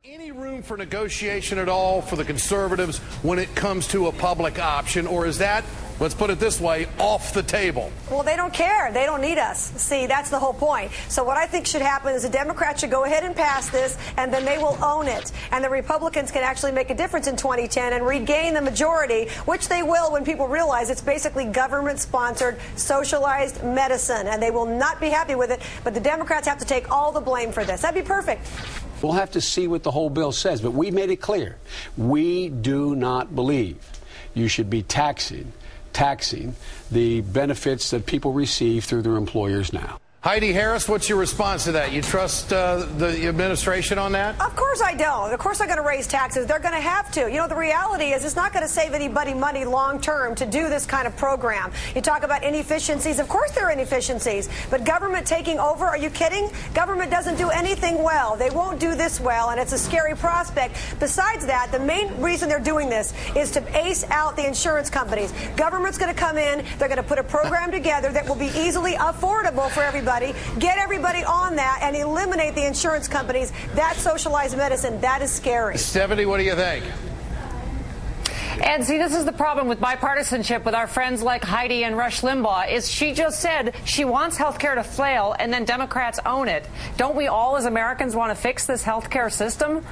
Any room for negotiation at all for the conservatives when it comes to a public option, or is that, let's put it this way, off the table? Well, they don't care. They don't need us. See, that's the whole point. So what I think should happen is the Democrats should go ahead and pass this, and then they will own it. And the Republicans can actually make a difference in 2010 and regain the majority, which they will when people realize it's basically government-sponsored, socialized medicine. And they will not be happy with it, but the Democrats have to take all the blame for this. That'd be perfect. We'll have to see what the whole bill says, but we made it clear. We do not believe you should be taxing the benefits that people receive through their employers now. Heidi Harris, what's your response to that? You trust the administration on that? Of course I don't. Of course they're going to raise taxes. They're going to have to. You know, the reality is it's not going to save anybody money long term to do this kind of program. You talk about inefficiencies. Of course there are inefficiencies. But government taking over, are you kidding? Government doesn't do anything well. They won't do this well, and it's a scary prospect. Besides that, the main reason they're doing this is to ace out the insurance companies. Government's going to come in. They're going to put a program together that will be easily affordable for everybody. Get everybody on that and eliminate the insurance companies. That's socialized medicine. That is scary. Stephanie, what do you think? And see, this is the problem with bipartisanship with our friends like Heidi and Rush Limbaugh, is she just said she wants health care to fail, and then Democrats own it. Don't we all as Americans want to fix this health care system?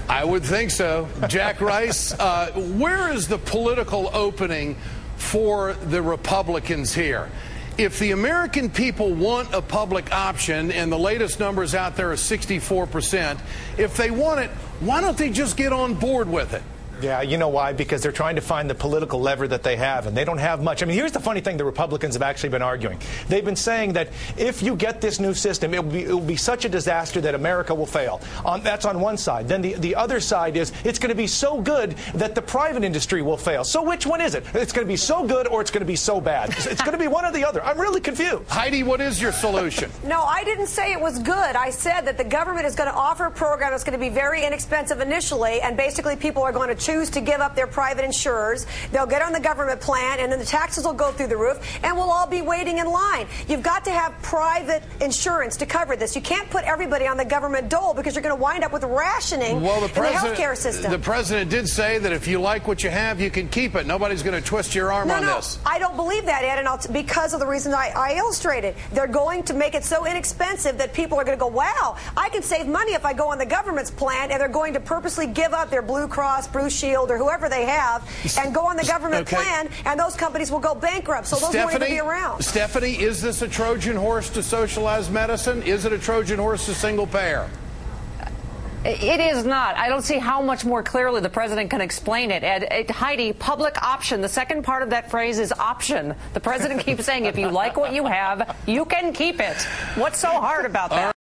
I would think so. Jack Rice, where is the political opening for the Republicans here? If the American people want a public option, and the latest numbers out there are 64%, if they want it, why don't they just get on board with it? Yeah, you know why? Because they're trying to find the political lever that they have, and they don't have much. I mean, here's the funny thing the Republicans have actually been arguing. They've been saying that if you get this new system, it will be such a disaster that America will fail. That's on one side. Then the other side is it's going to be so good that the private industry will fail. So which one is it? It's going to be so good or it's going to be so bad? It's going to be one or the other. I'm really confused. Heidi, what is your solution? No, I didn't say it was good. I said that the government is going to offer a program that's going to be very inexpensive initially, and basically people are going to choose to give up their private insurers. They'll get on the government plan, and then the taxes will go through the roof, and we'll all be waiting in line. You've got to have private insurance to cover this. You can't put everybody on the government dole because you're going to wind up with rationing in the health care system. The president did say that if you like what you have, you can keep it. Nobody's going to twist your arm on this. I don't believe that, Ed, and because of the reason I illustrated. They're going to make it so inexpensive that people are going to go, wow, I can save money if I go on the government's plan, and they're going to purposely give up their Blue Cross, Blue Shield, or whoever they have, and go on the government plan, and those companies will go bankrupt. So those won't even be around. Stephanie, is this a Trojan horse to socialized medicine? Is it a Trojan horse to single payer? It is not. I don't see how much more clearly the president can explain it. And Heidi, public option. The second part of that phrase is option. The president keeps saying if you like what you have, you can keep it. What's so hard about that?